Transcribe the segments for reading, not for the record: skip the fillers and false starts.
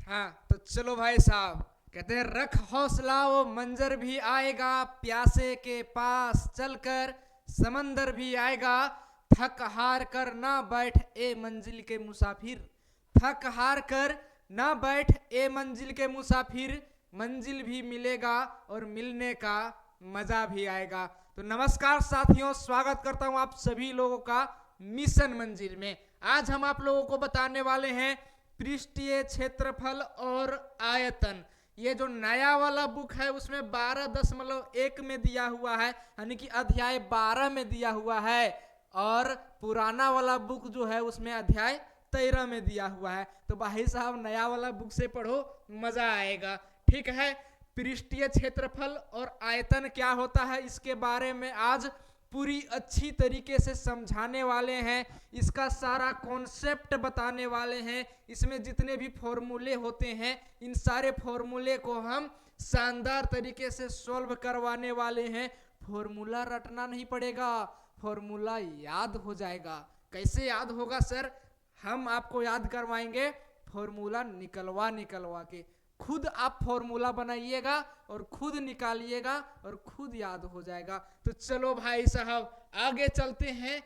हाँ तो चलो भाई साहब, कहते हैं रख हौसला वो मंजर भी आएगा, प्यासे के पास चलकर समंदर भी आएगा। थक हार कर ना बैठ ए मंजिल के मुसाफिर, थक हार कर ना बैठ ए मंजिल के मुसाफिर, मंजिल भी मिलेगा और मिलने का मजा भी आएगा। तो नमस्कार साथियों, स्वागत करता हूं आप सभी लोगों का मिशन मंजिल में। आज हम आप लोगों को बताने वाले हैं पृष्ठीय क्षेत्रफल और आयतन। ये जो नया वाला बुक है उसमें 12.1 में दिया हुआ है, यानी कि अध्याय 12 में दिया हुआ है, और पुराना वाला बुक जो है उसमें अध्याय 13 में दिया हुआ है। तो भाई साहब नया वाला बुक से पढ़ो, मजा आएगा। ठीक है, पृष्ठीय क्षेत्रफल और आयतन क्या होता है इसके बारे में आज पूरी अच्छी तरीके से समझाने वाले हैं। इसका सारा कॉन्सेप्ट बताने वाले हैं। इसमें जितने भी फॉर्मूले होते हैं इन सारे फॉर्मूले को हम शानदार तरीके से सॉल्व करवाने वाले हैं। फॉर्मूला रटना नहीं पड़ेगा, फॉर्मूला याद हो जाएगा। कैसे याद होगा सर? हम आपको याद करवाएंगे फॉर्मूला निकलवा निकलवा के। खुद आप फॉर्मूला बनाइएगा और खुद निकालिएगा और खुद याद हो जाएगा। तो चलो भाई साहब आगे चलते हैं।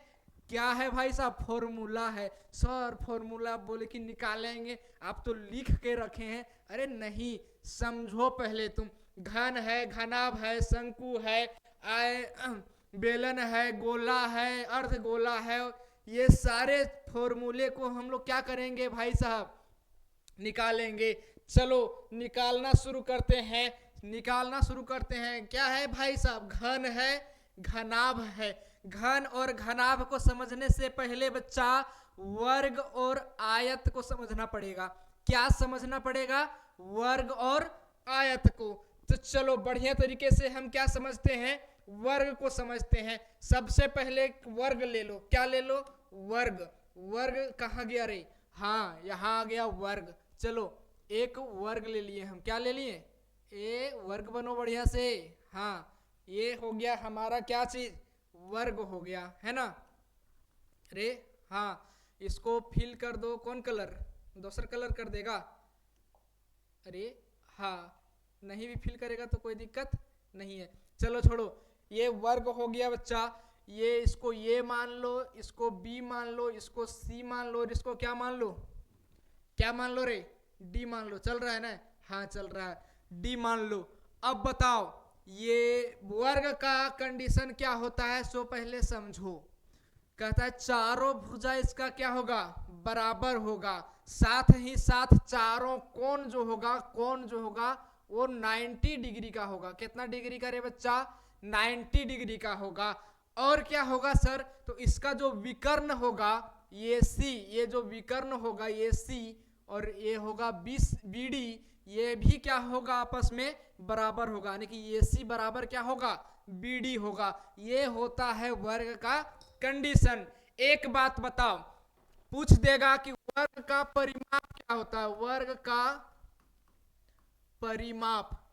क्या है भाई साहब? फॉर्मूला है। सर फॉर्मूला बोले कि निकालेंगे, आप तो लिख के रखे हैं। अरे नहीं, समझो पहले तुम। घन है, घनाभ है, शंकु है, आय बेलन है, गोला है, अर्धगोला है। ये सारे फॉर्मूले को हम लोग क्या करेंगे भाई साहब? निकालेंगे। चलो निकालना शुरू करते हैं, निकालना शुरू करते हैं। क्या है भाई साहब? घन है, घनाभ है। घन और घनाभ को समझने से पहले बच्चा वर्ग और आयत को समझना पड़ेगा। क्या समझना पड़ेगा? वर्ग और आयत को। तो चलो बढ़िया तरीके से हम क्या समझते हैं? वर्ग को समझते हैं। सबसे पहले वर्ग ले लो। क्या ले लो? वर्ग। वर्ग कहाँ गया रे? हाँ यहाँ आ गया वर्ग। चलो एक वर्ग ले लिए हम। क्या ले लिए? ए वर्ग बनो बढ़िया से। हाँ ये हो गया हमारा क्या चीज? वर्ग हो गया, है ना? अरे हाँ, इसको फिल कर दो। कौन कलर? दूसरा कलर कर देगा? अरे हाँ, नहीं भी फिल करेगा तो कोई दिक्कत नहीं है। चलो छोड़ो, ये वर्ग हो गया बच्चा। ये इसको ये मान लो, इसको बी मान लो, इसको सी मान लो, और इसको क्या मान लो? क्या मान लो रे? डी मान लो। चल रहा है ना? हाँ चल रहा है, डी मान लो। अब बताओ ये वर्ग का कंडीशन क्या होता है, सो पहले समझो। कहता है चारों भुजा इसका क्या होगा? बराबर होगा। साथ ही साथ चारों कोण जो होगा, कोण जो होगा वो 90 डिग्री का होगा। कितना डिग्री का रे बच्चा? 90 डिग्री का होगा। और क्या होगा सर? तो इसका जो विकर्ण होगा ये सी, ये जो विकर्ण होगा ये सी, और ये होगा बीडी, ये भी क्या होगा? आपस में बराबर होगा, यानी कि ये सी बराबर क्या होगा? बीडी होगा। ये होता है वर्ग का कंडीशन। एक बात बताओ, पूछ देगा कि वर्ग का परिमाप क्या होता है? वर्ग का परिमाप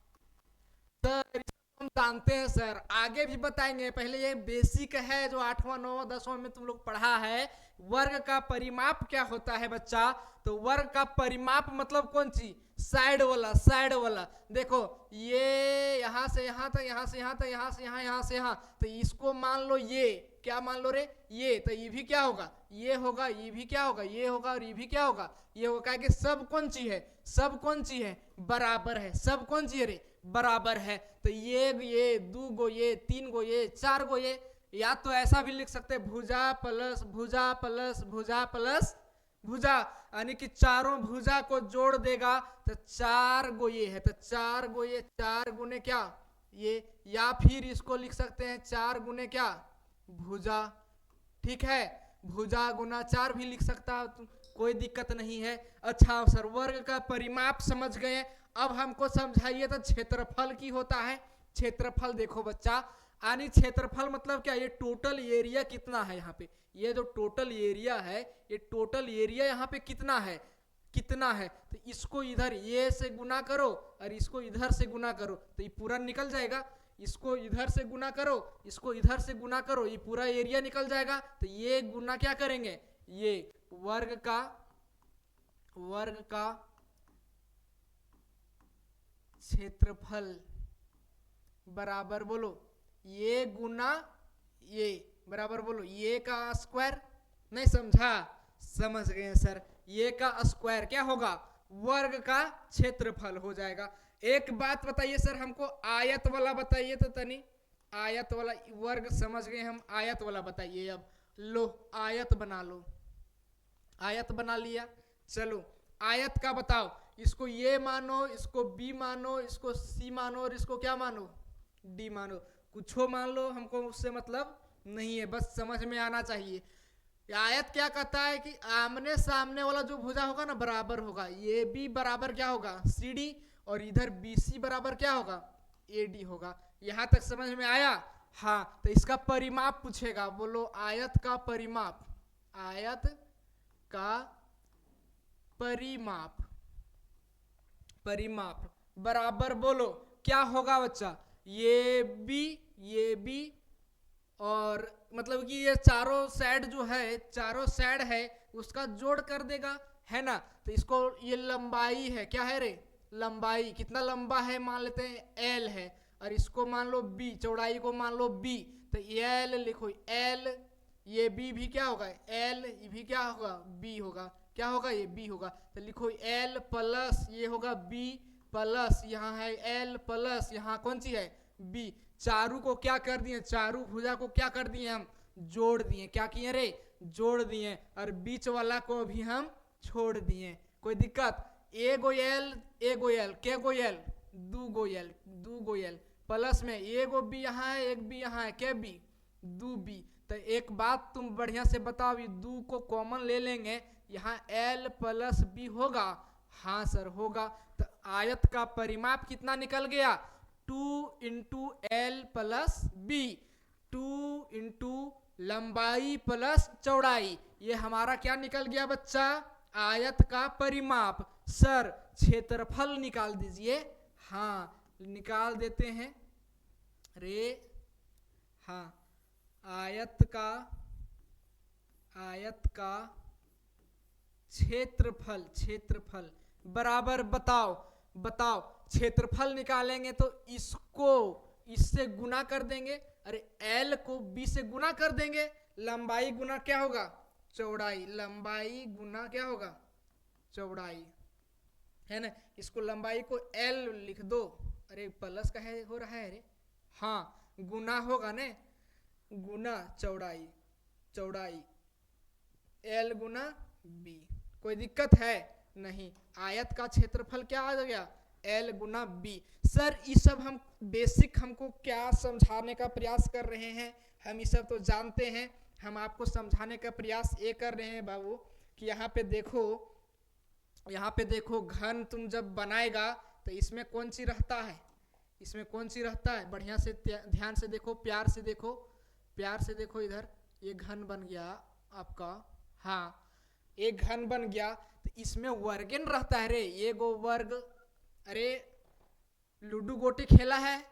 सर हम जानते हैं सर, आगे भी बताएंगे। पहले ये बेसिक है जो 8वां 9वां 10वां में तुम लोग पढ़ा है। वर्ग का परिमाप क्या होता है बच्चा? तो वर्ग का परिमाप मतलब कौन सी? साइड वाला, साइड वाला। देखो ये यहां से यहां तक, यहां से यहां तक, यहां से यहां, यहां से यहां, तो इसको मान लो ये। क्या मान लो रे? ये। तो ये भी क्या होगा? ये होगा। ये भी क्या होगा? ये होगा। और ये भी क्या होगा? ये होगा। कि सब कौन सी है? सब कौन सी है? बराबर है। सब कौन सी है रे? बराबर है। तो ये दो गो, ये तीन गो, ये चार गो, ये। या तो ऐसा भी लिख सकते भुजा प्लस भुजा प्लस भुजा प्लस भुजा, यानी कि चारों भुजा को जोड़ देगा तो चार गो ये है। तो चार गो ये, चार गुने क्या? ये। या फिर इसको लिख सकते हैं चार गुने क्या? भुजा। ठीक है, भुजा गुना चार भी लिख सकता है, तो कोई दिक्कत नहीं है। अच्छा सर वर्ग का परिमाप समझ गए। अब हमको समझाइए तो क्षेत्रफल की होता है। क्षेत्रफल देखो बच्चा, यानी क्षेत्रफल मतलब क्या? ये टोटल एरिया कितना है यहाँ पे? ये जो टोटल एरिया है, ये टोटल एरिया यहाँ पे कितना है? कितना है? तो इसको इधर ये से गुना करो और इसको इधर से गुना करो तो ये पूरा निकल जाएगा। इसको इधर से गुना करो, इसको इधर से गुना करो, ये पूरा एरिया निकल जाएगा। तो ये गुना क्या करेंगे? ये वर्ग का क्षेत्रफल बराबर बोलो ये गुना ये, बराबर बोलो ये का स्क्वायर। नहीं समझा? समझ गए सर। ये का स्क्वायर क्या होगा? वर्ग का क्षेत्रफल हो जाएगा। एक बात बताइए सर हमको, आयत वाला बताइए तो तनी, आयत वाला, वर्ग समझ गए हम, आयत वाला बताइए। अब लो आयत बना लो, आयत बना लिया। चलो आयत का बताओ, इसको ये मानो, इसको बी मानो, इसको सी मानो और इसको क्या मानो? डी मानो। कुछो मान लो, हमको उससे मतलब नहीं है, बस समझ में आना चाहिए। आयत क्या कहता है कि आमने सामने वाला जो भुजा होगा ना बराबर होगा, ये बी बराबर क्या होगा? सी डी, और इधर बी सी बराबर क्या होगा? ए डी होगा। यहां तक समझ में आया? हाँ, तो इसका परिमाप पूछेगा, बोलो आयत का परिमाप, आयत का परिमाप, परिमाप बराबर बोलो क्या होगा बच्चा? ये बी और मतलब कि ये चारों साइड जो है, चारों साइड है उसका जोड़ कर देगा, है ना? तो इसको, ये लंबाई है, क्या है रे? लंबाई। कितना लंबा है मान लेते हैं एल है, और इसको मान लो बी, चौड़ाई को मान लो बी, तो एल लिखो एल। ये बी भी क्या होगा? एल। ये भी क्या होगा? बी होगा। क्या होगा? ये बी होगा। तो लिखो एल प्लस ये होगा बी प्लस, यहाँ है एल प्लस, यहाँ कौन सी है? बी। चारू को क्या कर दिए? चारू भुजा को क्या कर दिए? हम जोड़ दिए। क्या किए रे? जोड़ दिए। और बीच वाला को भी हम छोड़ दिए। कोई दिक्कत? ए गो एल, ए गो एल, के गो एल? दू गो एल, दू गो एल प्लस में ए गो बी यहाँ है, एक बी यहाँ है, के बी? दू बी। तो एक बात तुम बढ़िया से बताओ, ये दू को कॉमन ले लेंगे, यहाँ एल प्लस बी होगा? हाँ सर होगा। तो आयत का परिमाप कितना निकल गया? 2 into L plus B, 2 into लंबाई प्लस चौड़ाई, ये हमारा क्या निकल गया बच्चा? आयत का परिमाप। सर क्षेत्रफल निकाल दीजिए। हाँ निकाल देते हैं रे। हाँ आयत का क्षेत्रफल, क्षेत्रफल बराबर बताओ, बताओ क्षेत्रफल निकालेंगे तो इसको इससे गुना कर देंगे, अरे एल को बी से गुना कर देंगे, लंबाई गुना क्या होगा? चौड़ाई। लंबाई गुना क्या होगा? चौड़ाई, है ना? इसको लंबाई को एल लिख दो, अरे प्लस का है हो रहा है अरे, हाँ गुना होगा ने, गुना चौड़ाई, चौड़ाई एल गुना बी। कोई दिक्कत है? नहीं। आयत का क्षेत्रफल क्या आ गया? एल गुना बी। सर ये सब हम बेसिक हमको क्या समझाने का प्रयास कर रहे हैं? हम ये सब तो जानते हैं, हम आपको समझाने का प्रयास ये कर रहे हैं बाबू कि यहाँ पे देखो, यहाँ पे देखो घन तुम जब बनाएगा तो इसमें कौन सी रहता है? इसमें कौन सी रहता है? बढ़िया से ध्यान से देखो, प्यार से देखो, प्यार से देखो इधर। ये घन बन गया आपका, हाँ एक घन बन गया, तो इसमें वर्गेन रहता है रे, ये गो वर्ग। अरे लूडो गोटी खेला है?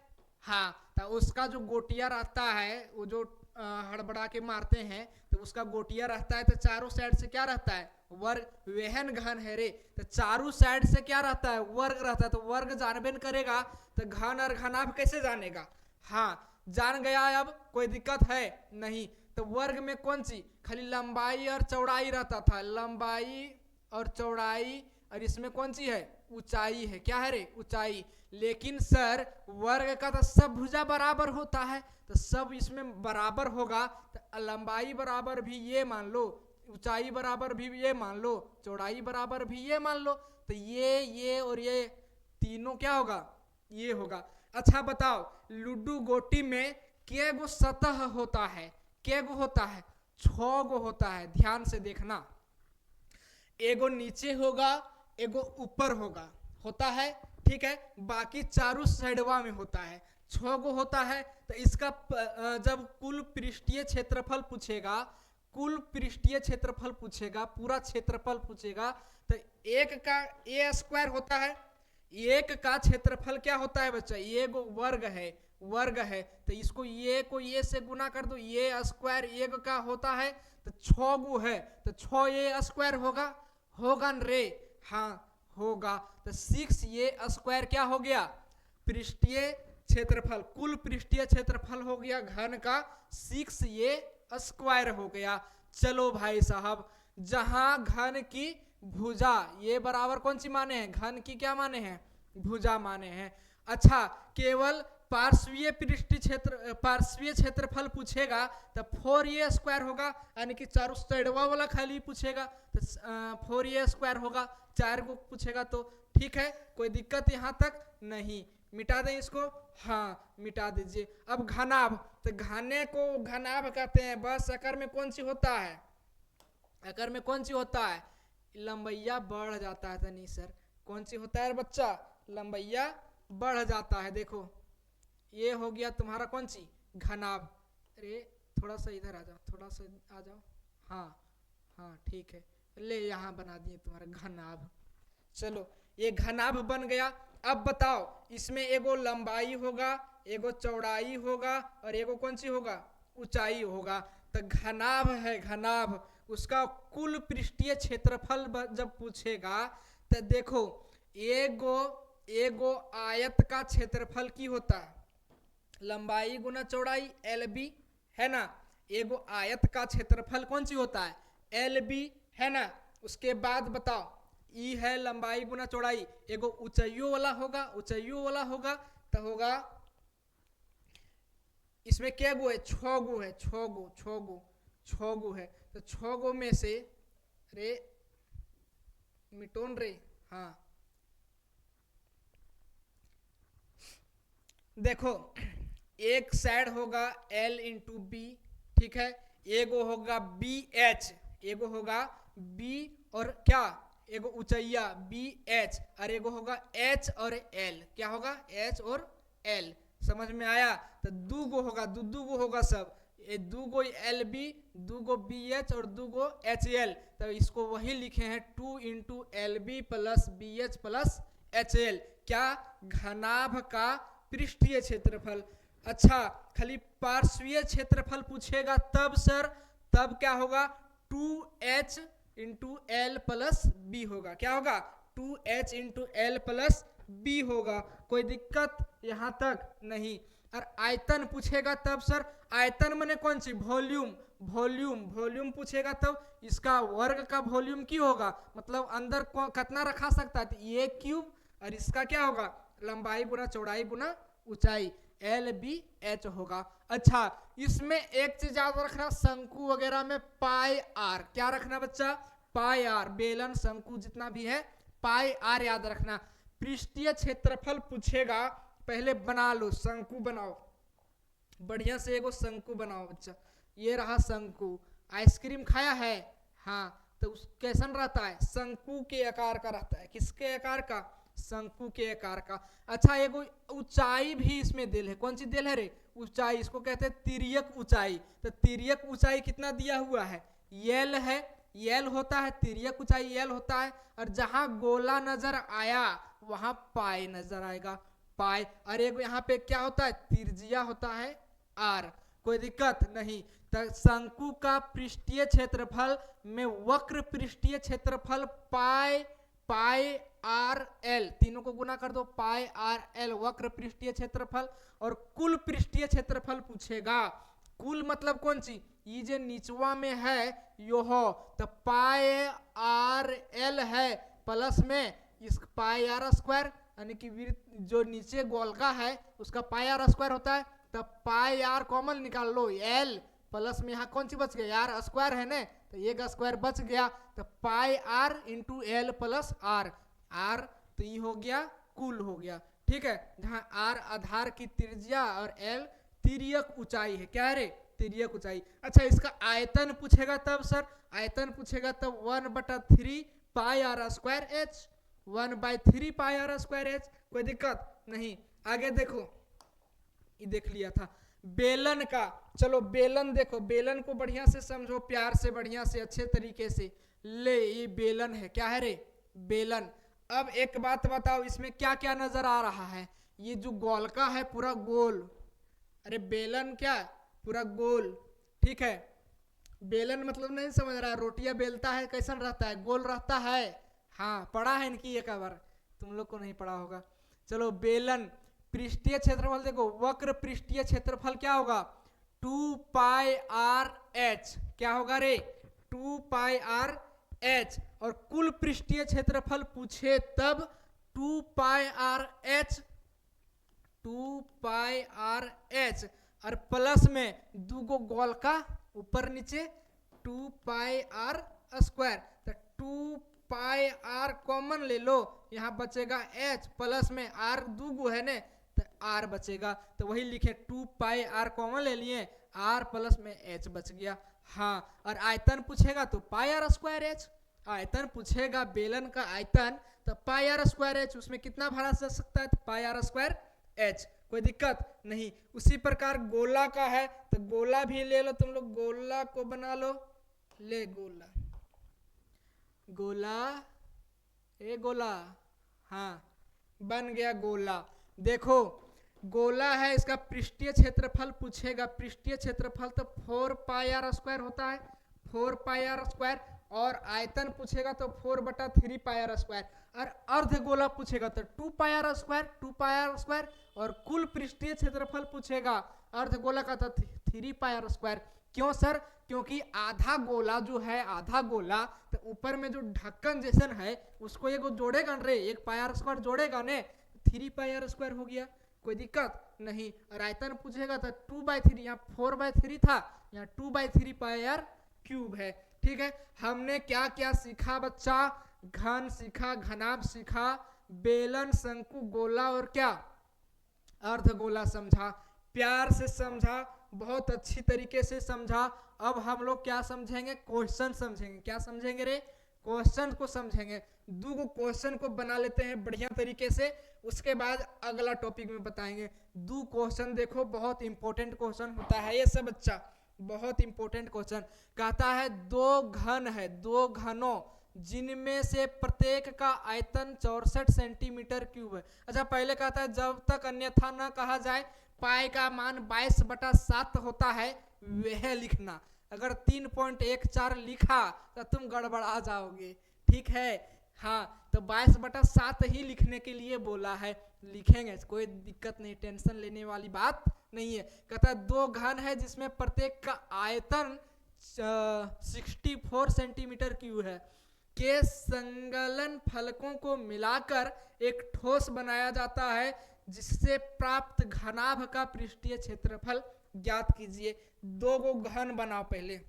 हाँ, तो उसका जो गोटिया रहता है, वो जो हड़बड़ा के मारते हैं, तो उसका गोटिया रहता है, तो चारों साइड से क्या रहता है? वर्ग। वेहन घन है रे, तो चारों साइड से क्या रहता है? वर्ग रहता है। तो वर्ग जानबे न करेगा तो घन और घनाभ कैसे जानेगा? हाँ जान गया। अब कोई दिक्कत है? नहीं। तो वर्ग में कौन सी? खाली लंबाई और चौड़ाई रहता था, लंबाई और चौड़ाई, और इसमें कौन सी है? ऊंचाई है। क्या है रे? ऊंचाई। लेकिन सर वर्ग का तो सब भुजा बराबर होता है, तो सब इसमें बराबर होगा, तो लंबाई बराबर भी ये मान लो, ऊंचाई बराबर भी ये मान लो, चौड़ाई बराबर भी ये मान लो, तो ये और ये तीनों क्या होगा? ये होगा। अच्छा बताओ, लूडो गोटी में के गो सतह होता है? के गो होता है? 6 गो होता है। ध्यान से देखना, एगो नीचे होगा, एगो ऊपर होगा, होता है, ठीक है? बाकी चारों साइडवा में होता है। 6 गो होता है। तो इसका जब कुल पृष्ठीय क्षेत्रफल पूछेगा, कुल पृष्ठीय क्षेत्रफल पूछेगा, पूरा क्षेत्रफल पूछेगा, तो एक का ए स्क्वायर होता है, एक का क्षेत्रफल क्या होता है बच्चा? ये गो वर्ग है, वर्ग है, तो इसको ये को ये से गुना कर दो, ये स्क्वायर एक का होता है, तो 6 गो है, तो 6 ये स्क्वायर होगा, होगा न रे? हाँ होगा। तो 6a² क्या हो गया? पृष्ठीय क्षेत्रफल, कुल पृष्ठीय क्षेत्रफल हो गया घन का 6a² हो गया। चलो भाई साहब, जहां घन की भुजा, ये बराबर कौन सी माने हैं? घन की क्या माने हैं? भुजा माने हैं। अच्छा, केवल पार्श्वीय पृष्ठीय क्षेत्र, पार्श्वीय क्षेत्रफल पूछेगा तो 4a² होगा, यानी कि चारों साइडवा वाला खाली पूछेगा तो 4a² होगा। 4 को पूछेगा तो ठीक है, कोई दिक्कत यहाँ तक नहीं। मिटा दें इसको, हाँ मिटा दीजिए। अब घनाभ, तो घने को घनाभ कहते हैं। बस अकर में कौन सी होता है? अकर में कौन सी होता है? लंबैया बढ़ जाता है तनी सर। कौन सी होता है बच्चा? लंबैया बढ़ जाता है। देखो ये हो गया तुम्हारा कौन सी? घनाभ। अरे थोड़ा सा इधर आ जाओ, थोड़ा सा आ जाओ। हाँ हाँ ठीक है, ले यहाँ बना दिए तुम्हारा घनाभ। चलो ये घनाभ बन गया। अब बताओ, इसमें एगो लंबाई होगा, एगो चौड़ाई होगा और एगो कौन सी होगा? ऊंचाई होगा। तो घनाभ है, घनाभ, उसका कुल पृष्ठीय क्षेत्रफल जब पूछेगा तो देखो, एगो आयत का क्षेत्रफल की होता है? लंबाई गुना चौड़ाई, LB है ना। एगो आयत का क्षेत्रफल कौन सी होता है? LB है ना। उसके बाद बताओ, ई है लंबाई गुना चौड़ाई, एगो ऊंचाइयों वाला होगा, ऊंचाइयों वाला होगा तो होगा, इसमें क्या गो है? 6 गो है, 6 गो है। तो 6 गो में से, रे मिटोन रे, हाँ देखो, एक साइड होगा L/B, ठीक है। एगो होगा BH, एगो होगा B और क्या, एगो ऊंचाइया BH, और एगो होगा H और L। क्या होगा? H और L। समझ में आया? तो दू गो होगा, दू गो होगा सब। ये दू गो LB, दू गो BH और दू गो HL। तो इसको वही लिखे हैं 2 × LB + BH + HL। क्या? घनाभ का पृष्ठीय क्षेत्रफल। अच्छा, खाली पार्श्वीय क्षेत्रफल पूछेगा तब सर, तब क्या होगा? 2H × L + B होगा। क्या होगा? 2H × L + B होगा। कोई दिक्कत यहाँ तक नहीं। और आयतन पूछेगा तब सर, आयतन माने कौन सी? वॉल्यूम, वॉल्यूम पूछेगा तब इसका वर्ग का वॉल्यूम की होगा, मतलब अंदर कितना रखा सकता है? ये क्यूब, और इसका क्या होगा? लंबाई गुना चौड़ाई गुना ऊंचाई, LBH होगा। अच्छा, इसमें एक चीज याद रखना, शंकु वगैरह में पाई आर, क्या रखना बच्चा? पाई आर। बेलन, शंकु जितना भी है, पाई आर याद रखना। पृष्ठीय क्षेत्रफल पूछेगा, पहले बना लो, शंकु बनाओ, बढ़िया से एगो शंकु बनाओ बच्चा। ये रहा शंकु। आइसक्रीम खाया है? हाँ, तो कैसन रहता है? शंकु के आकार का रहता है। किसके आकार का? शंकु के आकार का। अच्छा, एगो ऊंचाई भी इसमें दिल है। कौन सी दिल है रे? ऊंचाई। इसको कहते हैं तिर्यक ऊंचाई। तो तिर्यक ऊंचाई कितना दिया हुआ है? यल है, यल होता है, तिर्यक ऊंचाई यल होता है। और जहां गोला नजर आया वहां पाई नजर आएगा, पाई। और एक यहाँ पे क्या होता है? त्रिज्या होता है आर। कोई दिक्कत नहीं। तो शंकु का पृष्ठीय क्षेत्रफल में वक्र पृष्ठीय क्षेत्रफल पाई आर एल, तीनों को गुना कर दो, पाई आर एल वक्र पृष्ठीय क्षेत्रफल। और कुल पृष्ठीय क्षेत्रफल पूछेगा। कुल मतलब कौन सी? ये जो नीचवा में है यो हो, तो पाई आर एल है प्लस में इस पाई आर स्क्वायर, यानी कि जो नीचे गोलका है उसका पाई आर स्क्वायर होता है। तब पाई आर कॉमन निकाल लो, एल प्लस में यहाँ कौन सी बच गई? यार स्क्वायर है ना, तो एक स्क्वायर बच गया। तो पाई आर × L + R, आर तो ये हो गया कुल हो गया, ठीक है। जहाँ आर आधार की त्रिज्या और L तिर्यक ऊंचाई है। क्या है रे? तिर्यक ऊंचाई। अच्छा, इसका आयतन पूछेगा तब सर, आयतन पूछेगा तब 1/3 pi r square H, 1/3 pi r square H। कोई दिक्कत नहीं। आगे देखो, ये देख लिया था बेलन का। चलो बेलन देखो, बेलन को बढ़िया से समझो, प्यार से, बढ़िया से, अच्छे तरीके से। ले, ये बेलन है। क्या है रे? बेलन। अब एक बात बताओ, इसमें क्या क्या नजर आ रहा है? ये जो गोलका है पूरा गोल। अरे बेलन क्या? पूरा गोल, ठीक है। बेलन मतलब नहीं समझ रहा है? रोटियां बेलता है कैसन रहता है? गोल रहता है। हाँ पढ़ा है इनकी एक बार, तुम लोग को नहीं पढ़ा होगा। चलो बेलन, पृष्ठीय क्षेत्रफल देखो, वक्र पृष्ठीय क्षेत्रफल क्या होगा, 2πr/h, क्या होगा रे, 2πr/h। और कुल पृष्ठीय क्षेत्रफल पूछे तब 2πr/h, 2πr/h, और प्लस में दूगो गोल का ऊपर नीचे 2πr², तो 2πr कॉमन ले लो, यहाँ बचेगा h, प्लस में r दूगो है ने तो r बचेगा, तो वही लिखे 2πr कॉमन ले लिए, r प्लस में h बच गया। हाँ, और आयतन पूछेगा तो πr²h, आयतन पूछेगा बेलन का आयतन तो πr²h, उसमें कितना भरा जा सकता है, तो πr²h, कोई दिक्कत नहीं। उसी प्रकार गोला का है तो गोला भी ले लो, तुम लोग गोला को बना लो, ले गोला, गोला, ए गोला, हाँ बन गया गोला। देखो गोला है, इसका पृष्ठीय क्षेत्रफल पूछेगा, पृष्ठीय क्षेत्रफल तो 4πr² होता है, 4πr², और आयतन पूछेगा तो 4/3πr², और अर्ध गोला पूछेगा तो 2πr², 2πr², और कुल पृष्ठीय क्षेत्रफल पूछेगा अर्ध गोला का तो 3πr²। क्यों सर, क्योंकि आधा गोला जो है, आधा गोला तो ऊपर में जो ढक्कन जैसन है उसको ये जोड़ेगा रे, एक πr² जोड़ेगा ने, 3πr² हो गया, कोई दिक्कत नहीं। और आयतन पूछेगा तो 2/3, यहाँ 4/3 था, यहाँ 2/3πr³ है। ठीक है, हमने क्या क्या सीखा बच्चा, घन सीखा, घनाभ सीखा, बेलन, शंकु, गोला और क्या अर्धगोला समझा, प्यार से समझा, बहुत अच्छी तरीके से समझा। अब हम लोग क्या समझेंगे, क्वेश्चन समझेंगे। क्या समझेंगे रे, क्वेश्चन को समझेंगे। दो क्वेश्चन को बना लेते हैं बढ़िया तरीके से, उसके बाद अगला टॉपिक में बताएंगे। दो क्वेश्चन देखो, बहुत इंपॉर्टेंट क्वेश्चन होता है ये सब बच्चा, बहुत इंपॉर्टेंट क्वेश्चन। कहता है दो घन है, दो घनों जिनमें से प्रत्येक का आयतन 64 सेंटीमीटर क्यूब है। अच्छा पहले कहता है जब तक अन्यथा न कहा जाए पाई का मान 22/7 होता है वह लिखना। अगर 3.14 लिखा तो तुम गड़बड़ा जाओगे, ठीक है। हाँ, तो 22/7 ही लिखने के लिए बोला है, लिखेंगे, कोई दिक्कत नहीं, टेंशन लेने वाली बात नहीं है। कहता है दो घन है जिसमें प्रत्येक का आयतन 64 सेंटीमीटर क्यूब है, के संगलन फलकों को मिलाकर एक ठोस बनाया जाता है, जिससे प्राप्त घनाभ का पृष्ठीय क्षेत्रफल ज्ञात कीजिए। दो गो घन बनाओ, पहले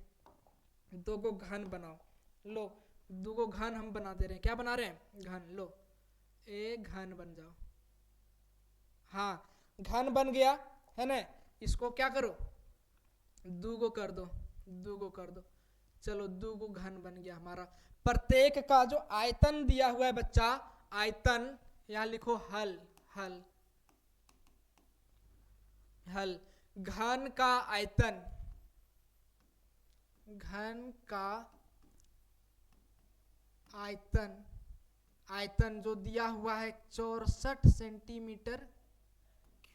दो गो घन बनाओ, लो दो गो घन हम बना दे रहे हैं। क्या बना रहे हैं, घन, लो एक घन बन जाओ। हाँ घन बन गया है ना, इसको क्या करो, दो गो कर दो, दो गो कर दो। चलो दो गो घन बन गया हमारा। प्रत्येक का जो आयतन दिया हुआ है बच्चा, आयतन यहां लिखो हल, हल, हल, घन का आयतन, घन का आयतन, आयतन जो दिया हुआ है 64 सेंटीमीटर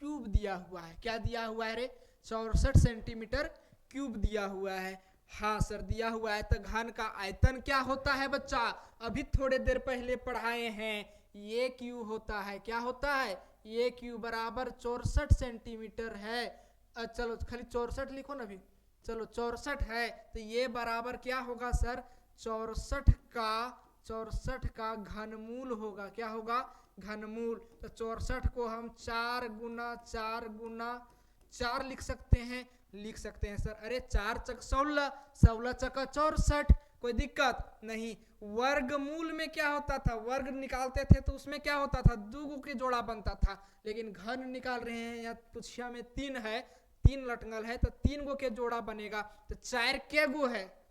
क्यूब दिया हुआ है। क्या दिया हुआ है रे, 64 सेंटीमीटर क्यूब दिया हुआ है। हाँ सर दिया हुआ है। तो घन का आयतन क्या होता है बच्चा, अभी थोड़े देर पहले पढ़ाए हैं, ये क्यू होता है, क्या होता है, ये क्यू बराबर 64 सेंटीमीटर है। चलो खाली 64 लिखो ना अभी, चलो 64 है तो ये बराबर क्या होगा सर, 64 का घनमूल होगा। क्या होगा, घनमूल। तो 64 को हम 4 गुना 4 गुना 4 लिख सकते हैं, लिख सकते हैं सर। अरे 4 चक 16, 16 चका 64, कोई दिक्कत नहीं। वर्गमूल में क्या होता था, वर्ग निकालते थे तो उसमें क्या होता था, दो गो के जोड़ा बनता था, लेकिन घन निकाल रहे हैं, या पुछिया में 3 है, 3 लटंगल है तो 3 गो के जोड़ा बनेगा। तो 4 के गो है,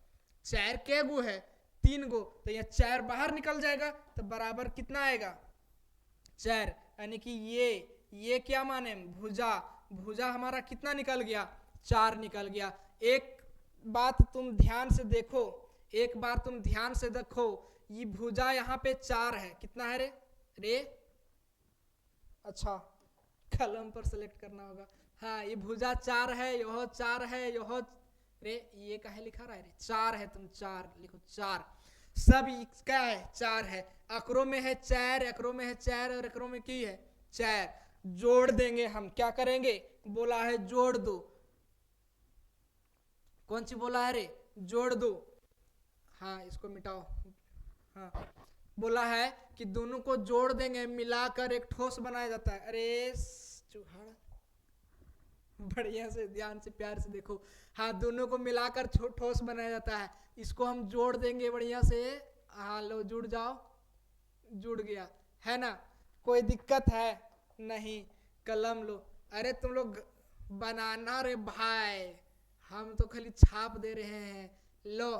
4 के गो है, 3 गो, तो यह 4 बाहर निकल जाएगा तो बराबर कितना आएगा, 4। यानी कि ये क्या माने, भुजा, भुजा हमारा कितना निकल गया, 4 निकल गया। एक बात तुम ध्यान से देखो, एक बार तुम ध्यान से देखो, ये भुजा यहाँ पे 4 है, कितना है रे, अच्छा कलम पर सेलेक्ट करना होगा। हाँ ये भुजा 4 है, यह 4 है, यह रे, ये काहे लिखा रहा है रे, 4 है, तुम 4 लिखो, 4। सब क्या है, 4 है। अकरों में है 4, अकरों में है 4 और अकरों में की है 4। जोड़ देंगे हम, क्या करेंगे, बोला है जोड़ दो। कौन सी बोला है रे, जोड़ दो। हाँ इसको मिटाओ। हाँ बोला है कि दोनों को जोड़ देंगे, मिलाकर एक ठोस बनाया जाता है। अरे चूहा, बढ़िया से ध्यान से प्यार से देखो। हाँ दोनों को मिलाकर ठोस बनाया जाता है, इसको हम जोड़ देंगे बढ़िया से। हाँ लो जुड़ जाओ, जुड़ गया है ना, कोई दिक्कत है नहीं। कलम लो। अरे तुम लोग बनाना रे भाई, हम तो खाली छाप दे रहे हैं। लो,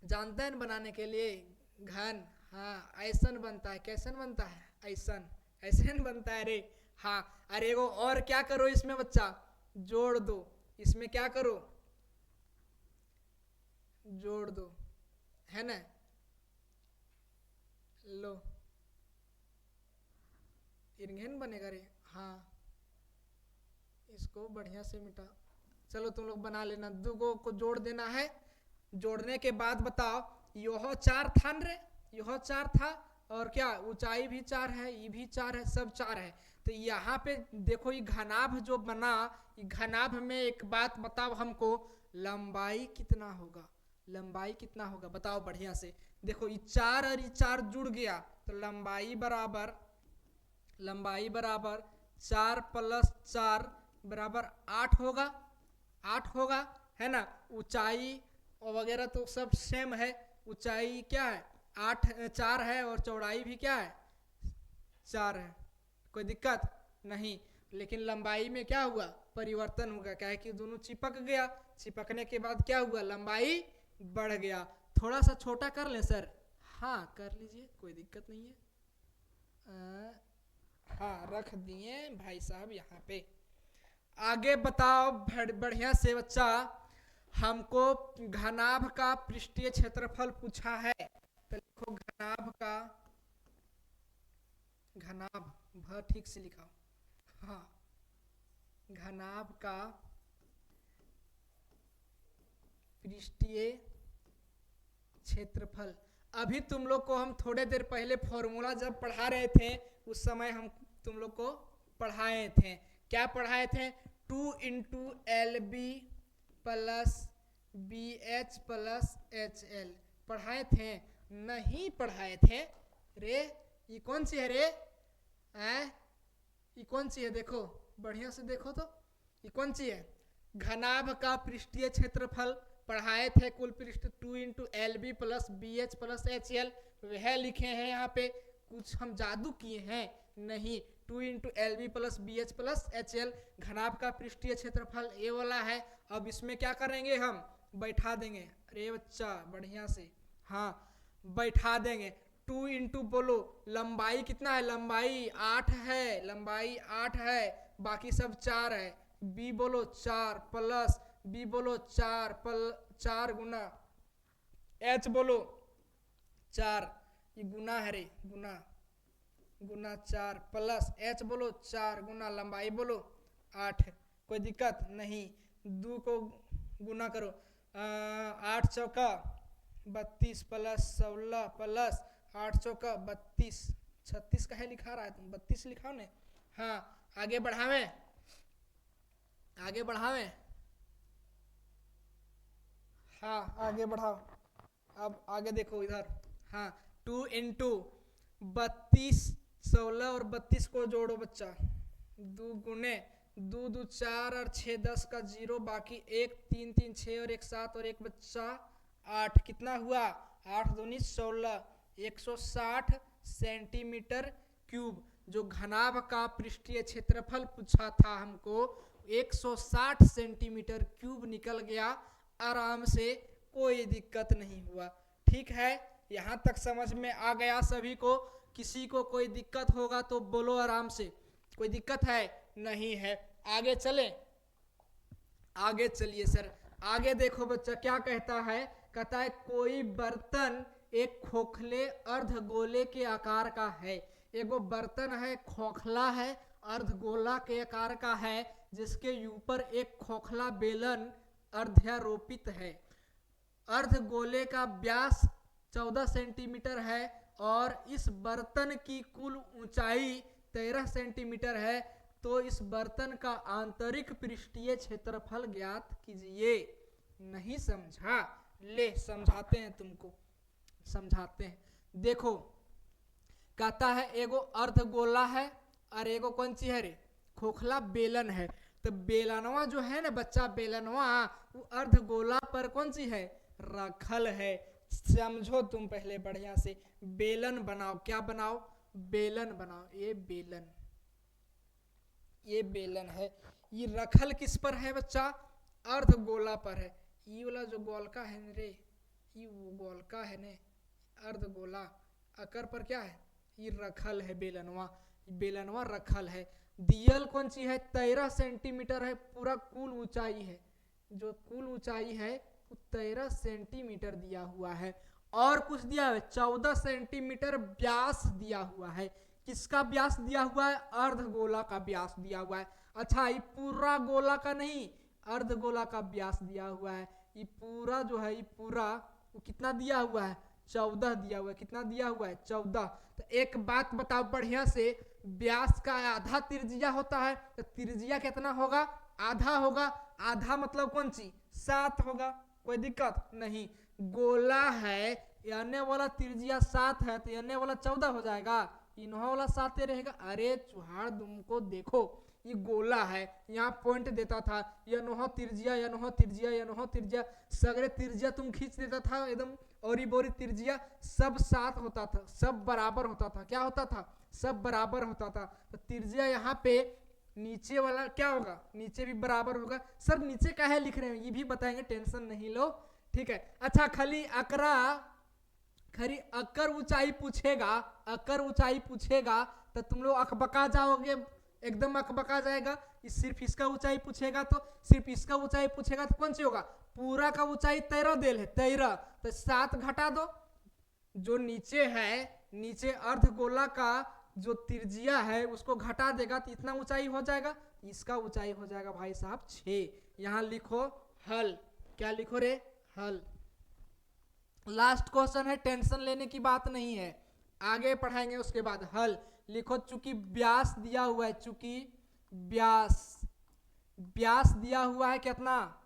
जानते हैं बनाने के लिए घन। हाँ ऐसन बनता है, कैसन बनता है, ऐसन ऐसन बनता है रे। हाँ अरे वो और क्या करो इसमें बच्चा, जोड़ दो। इसमें क्या करो, जोड़ दो, है ना। लो, इरघन बनेगा रे। हाँ इसको बढ़िया से मिटा। चलो तुम लोग बना लेना, दो को जोड़ देना है। जोड़ने के बाद बताओ, यह 4 था न रे, यह 4 था, और क्या ऊंचाई भी 4 है, ये भी 4 है, सब 4 है। तो यहाँ पे देखो ये घनाभ जो बना, ये घनाभ में एक बात बताओ हमको, लंबाई कितना होगा, लंबाई कितना होगा बताओ बढ़िया से। देखो ये 4 और ये 4 जुड़ गया, तो लंबाई बराबर, लंबाई बराबर 4 + 4 बराबर 8 होगा, 8 होगा, है ना। ऊंचाई और वगैरह तो सब सेम है, ऊंचाई क्या है 4 है, और चौड़ाई भी क्या है 4 है, कोई दिक्कत नहीं। लेकिन लंबाई में क्या हुआ, परिवर्तन होगा, क्या है कि दोनों चिपक गया, चिपकने के बाद क्या हुआ, लंबाई बढ़ गया। थोड़ा सा छोटा कर ले सर, हाँ कर लीजिए, कोई दिक्कत नहीं है। हाँ रख दिए भाई साहब यहाँ पे। आगे बताओ बढ़िया से बच्चा, हमको घनाभ का पृष्ठीय क्षेत्रफल पूछा है। तो लिखो घनाभ का, घनाभ भ ठीक से लिखाओ। हाँ घनाभ का पृष्ठीय क्षेत्रफल। अभी तुम लोग को हम थोड़े देर पहले फॉर्मूला जब पढ़ा रहे थे, उस समय हम तुम लोग को पढ़ाए थे, क्या पढ़ाए थे, 2 × LB + BH + HL पढ़ाए थे, नहीं पढ़ाए थे रे। ये कौन सी है रे, ये कौन सी है, देखो बढ़िया से देखो तो, ये कौन सी है, घनाभ का पृष्ठीय क्षेत्रफल पढ़ाए थे। कुल पृष्ठ 2 × LB + BH + HL, वह लिखे हैं यहाँ पे। कुछ हम जादू किए हैं, नहीं, 2 × LB + BH + HL घनाभ का पृष्ठीय क्षेत्रफल ये वाला है। अब इसमें क्या करेंगे, हम बैठा देंगे। अरे बच्चा बढ़िया से, हाँ बैठा देंगे। 2 × बोलो लंबाई कितना है, लंबाई 8 है, लंबाई 8 है, बाकी सब 4 है। B बोलो 4 + B बोलो 4 गुना H बोलो 4, ये गुना है रे, गुना गुना 4 + H बोलो 4 गुना लंबाई बोलो 8, कोई दिक्कत नहीं। 2 को गुना करो, 8 चौका 32 + 16 + 8 चौका 32, 36 का है लिखा रहा है तुम, 32 लिखाओ ने। हाँ आगे बढ़ावे, आगे बढ़ावे, हाँ आगे बढ़ाओ। अब आगे देखो इधर, हाँ 2 × 32 16 और 32 को जोड़ो बच्चा, 2 गुने 2 2 4 और 6 10 का 0, बाकी 1 3 3 6 और 1 7 और 1 बच्चा 8, कितना हुआ 8 दूनी 16, 160 सेंटीमीटर क्यूब। जो घनाभ का पृष्ठीय क्षेत्रफल पूछा था हमको, 160 सेंटीमीटर क्यूब निकल गया आराम से, कोई दिक्कत नहीं हुआ। ठीक है, यहाँ तक समझ में आ गया सभी को। किसी को कोई दिक्कत होगा तो बोलो आराम से, कोई दिक्कत है नहीं है। आगे चले, आगे चलिए सर। आगे देखो बच्चा क्या कहता है, कहता है कोई बर्तन एक खोखले अर्धगोले के आकार का है। एगो बर्तन है, खोखला है, अर्धगोला के आकार का है, जिसके ऊपर एक खोखला बेलन अर्धारोपित है। अर्धगोले का व्यास 14 सेंटीमीटर है और इस बर्तन की कुल ऊंचाई 13 सेंटीमीटर है, तो इस बर्तन का आंतरिक पृष्ठीय क्षेत्रफल ज्ञात कीजिए। नहीं समझा? ले समझाते हैं, तुमको समझाते हैं। देखो, कहता है एगो अर्धगोला है और एगो कौन सी है रे, खोखला बेलन है। तो बेलनवा जो है ना बच्चा, बेलनवा वो अर्धगोला पर कौन सी है, रखल है। समझो तुम पहले बढ़िया से, बेलन बनाओ। क्या बनाओ? बेलन बनाओ। ये बेलन है, ये रखल किस पर है बच्चा? अर्धगोला पर है। ये वाला जो गोलका है न रे, ये वो गोलका है ने, अर्धगोला अकर पर क्या है, ये रखल है बेलनवा। बेलनवा रखल है। दियल कौन सी है? 13 सेंटीमीटर है, पूरा कुल ऊंचाई है। जो कुल ऊंचाई है वो 13 सेंटीमीटर दिया हुआ है। और कुछ दिया है, 14 सेंटीमीटर व्यास दिया हुआ है। किसका व्यास दिया हुआ है? अर्धगोला का व्यास दिया हुआ है। अच्छा, ये पूरा गोला का नहीं, अर्धगोला का व्यास दिया हुआ है। ये पूरा जो है, ये पूरा वो कितना दिया हुआ है? 14 दिया हुआ है। कितना दिया हुआ है? 14। तो एक बात बताओ बढ़िया से, व्यास का आधा त्रिज्या होता है, तो त्रिज्या कितना होगा? आधा होगा। आधा मतलब कौन सी? 7 होगा। कोई दिक्कत नहीं। गोला है, यानी वाला त्रिज्या 7 है, तो यानी वाला 14 हो जाएगा, इन्हों वाला 7 रहेगा। अरे चुहाड़, तुमको देखो, ये गोला है, यहाँ पॉइंट देता था, यनोह त्रिज्या, यनोह त्रिज्या, यनोह त्रिज्या, सगरे त्रिज्या तुम खींच देता था एकदम, और बोरी त्रिज्या सब 7 होता था, सब बराबर होता था। क्या होता था? सब बराबर होता था। तो त्रिज्या यहाँ पे नीचे वाला क्या होगा? नीचे भी बराबर होगा। सर नीचे काहे लिख रहे हैं ये भी बताएंगे, टेंशन नहीं लो, ठीक है। अच्छा, खाली अकर ऊंचाई पूछेगा, अकर ऊंचाई पूछेगा तो तुम लोग अकबका जाओगे, एकदम अकबका जाएगा। सिर्फ इसका ऊंचाई पूछेगा तो सिर्फ इसका ऊंचाई पूछेगा तो कौन सी होगा? पूरा का ऊंचाई 13 देल है, 13, तो 7 घटा दो। जो नीचे है, नीचे अर्धगोला का जो त्रिज्या है उसको घटा देगा तो इतना ऊंचाई हो जाएगा। इसका ऊंचाई हो जाएगा भाई साहब 6। यहाँ लिखो हल। क्या लिखो रे? हल। लास्ट क्वेश्चन है, टेंशन लेने की बात नहीं है, आगे पढ़ाएंगे उसके बाद। हल लिखो। चूंकि व्यास दिया हुआ है, चूंकि व्यास दिया हुआ है कितना?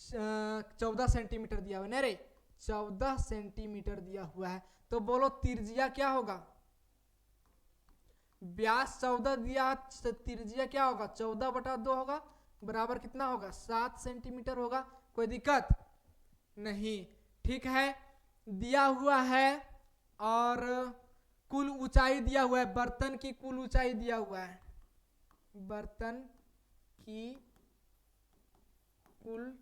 14 सेंटीमीटर दिया हुआ है ना रे, 14 सेंटीमीटर दिया हुआ है, तो बोलो त्रिज्या क्या होगा? व्यास 14 दिया, त्रिज्या क्या होगा? 14/2 होगा, बराबर कितना होगा? 7 सेंटीमीटर होगा। कोई दिक्कत नहीं, ठीक है। दिया हुआ है और कुल ऊंचाई दिया हुआ है, बर्तन की कुल ऊंचाई दिया हुआ है, बर्तन की कुल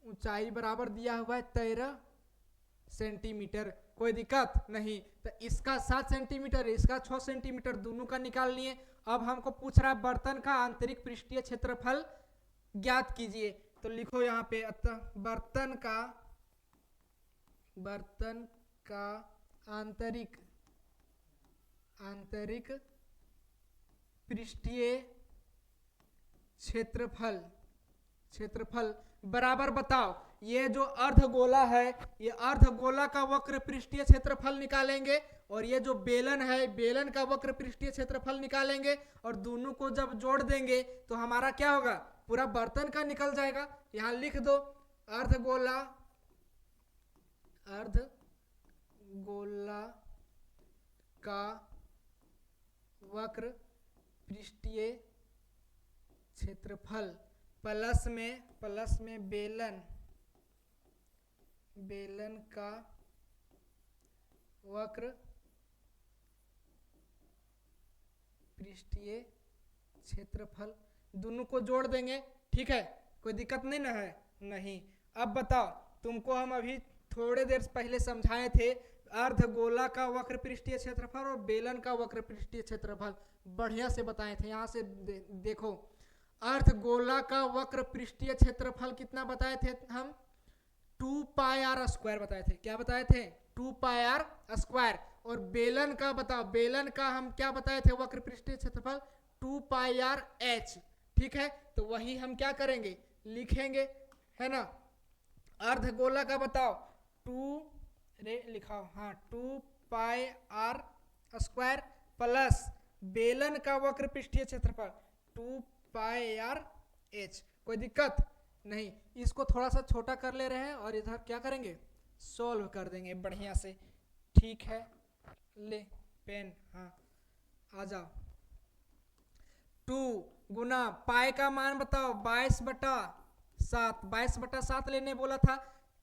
ऊंचाई बराबर दिया हुआ है 13 सेंटीमीटर। कोई दिक्कत नहीं। तो इसका 7 सेंटीमीटर, इसका 6 सेंटीमीटर, दोनों का निकाल लिए। अब हमको पूछ रहा है बर्तन का आंतरिक पृष्ठीय क्षेत्रफल ज्ञात कीजिए। तो लिखो यहाँ पे, अतः बर्तन का आंतरिक पृष्ठीय क्षेत्रफल बराबर बताओ। ये जो अर्धगोला है, ये अर्धगोला का वक्र पृष्ठीय क्षेत्रफल निकालेंगे, और ये जो बेलन है, बेलन का वक्र पृष्ठीय क्षेत्रफल निकालेंगे, और दोनों को जब जोड़ देंगे तो हमारा क्या होगा? पूरा बर्तन का निकल जाएगा। यहां लिख दो, अर्धगोला का वक्र पृष्ठीय क्षेत्रफल प्लस में बेलन का वक्र पृष्ठीय क्षेत्रफल, दोनों को जोड़ देंगे, ठीक है। कोई दिक्कत नहीं ना है? नहीं। अब बताओ, तुमको हम अभी थोड़े देर पहले समझाए थे अर्धगोला का वक्र पृष्ठीय क्षेत्रफल और बेलन का वक्र पृष्ठीय क्षेत्रफल, बढ़िया से बताए थे। यहाँ से देखो, अर्धगोला का वक्र पृष्ठीय क्षेत्रफल कितना बताए थे हम? 2πr² बताए थे। क्या बताए थे? 2πr²। और बेलन का बताओ, बेलन का हम क्या बताए थे वक्र पृष्ठीय क्षेत्रफल? 2πrh, ठीक है। तो वही हम क्या करेंगे? लिखेंगे, है ना। अर्धगोला का बताओ, रे लिखाओ, हाँ 2 पाई आर स्क्वायर प्लस बेलन का वक्र पृष्ठीय क्षेत्रफल 2 पाई आर एच। कोई दिक्कत नहीं। इसको थोड़ा सा छोटा कर ले रहे हैं और इधर क्या करेंगे, सोल्व कर देंगे बढ़िया से। ठीक है, ले पेन, हाँ आ जाओ। 2 गुना पाई का मान बताओ 22/7, 22/7 लेने बोला था।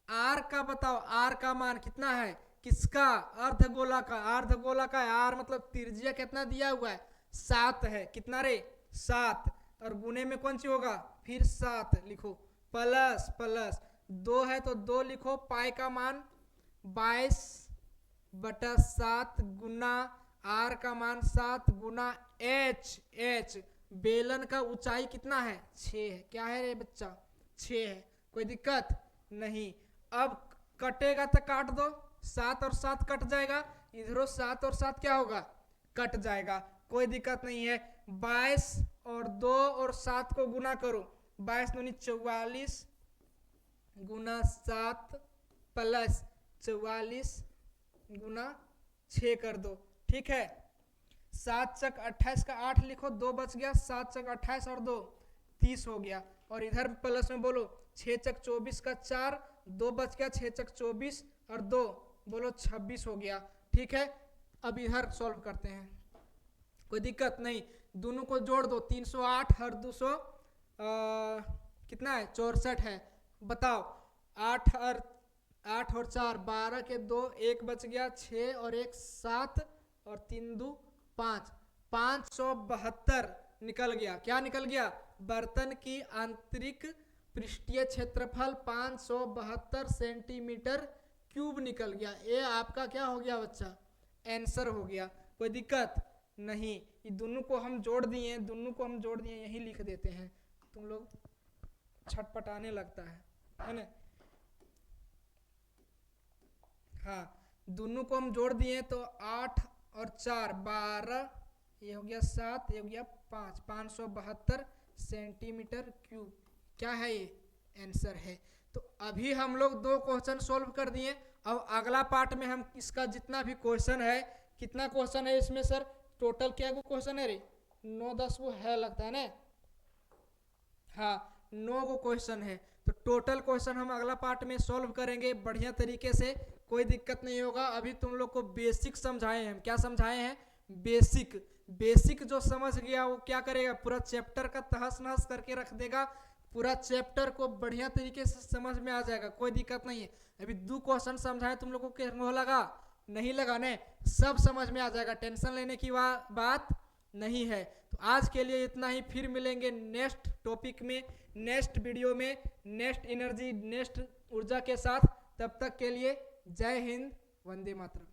आर का बताओ, आर का मान कितना है, किसका, अर्धगोला का, अर्धगोला का आर मतलब त्रिज्या कितना दिया हुआ है 7 है, कितना रे 7, और गुने में कौन सी होगा फिर 7 लिखो, प्लस प्लस 2 है तो 2 लिखो, पाई का मान 22/7 गुना आर का मान 7 गुना एच, एच बेलन का ऊंचाई कितना है 6 है, क्या है रे बच्चा 6 है। कोई दिक्कत नहीं। अब कटेगा तो काट दो, 7 और 7 कट जाएगा, इधरों 7 और 7 क्या होगा कट जाएगा, कोई दिक्कत नहीं है। 22 और 2 और 7 को गुना करो, 22 दूनी 44 गुना 7 प्लस 44 गुना 6 कर दो, ठीक है। 7 चक 28 का 8 लिखो, 2 बच गया, 7 चक 28 और 2 30 हो गया, और इधर प्लस में बोलो 6 चक 24 का 4, 2 बच गया, 6 चक 24 और 2 बोलो 26 हो गया, ठीक है। अब इधर सॉल्व करते हैं, कोई दिक्कत नहीं। दोनों को जोड़ दो, 308 और 200 कितना है 64 है। बताओ 8 और 4 12 के 2, 1 बच गया, 6 और 1 7 और 3 2 5, 572 निकल गया। क्या निकल गया, बर्तन की आंतरिक पृष्ठीय क्षेत्रफल 572 सेंटीमीटर क्यूब निकल गया। ये आपका क्या हो गया बच्चा, आंसर हो गया। कोई दिक्कत नहीं। ये दोनों को हम जोड़ दिए, दोनों को हम जोड़ दिए, यही लिख देते हैं, तुम लोग छटपटाने लगता है ना। हाँ, दोनों को हम जोड़ दिए तो 8 और 4 12, ये हो गया 7, ये हो गया 5, 572 सेंटीमीटर क्यूब, क्या है ये आंसर है। तो अभी हम लोग 2 क्वेश्चन सोल्व कर दिए। अब अगला पार्ट में हम इसका जितना भी क्वेश्चन है, कितना क्वेश्चन है इसमें सर, टोटल क्या को क्वेश्चन है रे, 9-10 वो है लगता है ना, हाँ 9 को क्वेश्चन है। तो टोटल क्वेश्चन हम अगला पार्ट में सॉल्व करेंगे बढ़िया तरीके से, कोई दिक्कत नहीं होगा। अभी तुम लोग को बेसिक समझाए हैं, क्या समझाए हैं, बेसिक। बेसिक जो समझ गया वो क्या करेगा, पूरा चैप्टर का तहस नहस करके रख देगा, पूरा चैप्टर को बढ़िया तरीके से समझ में आ जाएगा, कोई दिक्कत नहीं है। अभी 2 क्वेश्चन समझाए, तुम लोग को क्या लगा, नहीं लगा ने, सब समझ में आ जाएगा, टेंशन लेने की बात नहीं है। तो आज के लिए इतना ही, फिर मिलेंगे नेक्स्ट टॉपिक में, नेक्स्ट वीडियो में, नेक्स्ट एनर्जी, नेक्स्ट ऊर्जा के साथ। तब तक के लिए जय हिंद, वंदे मातरम।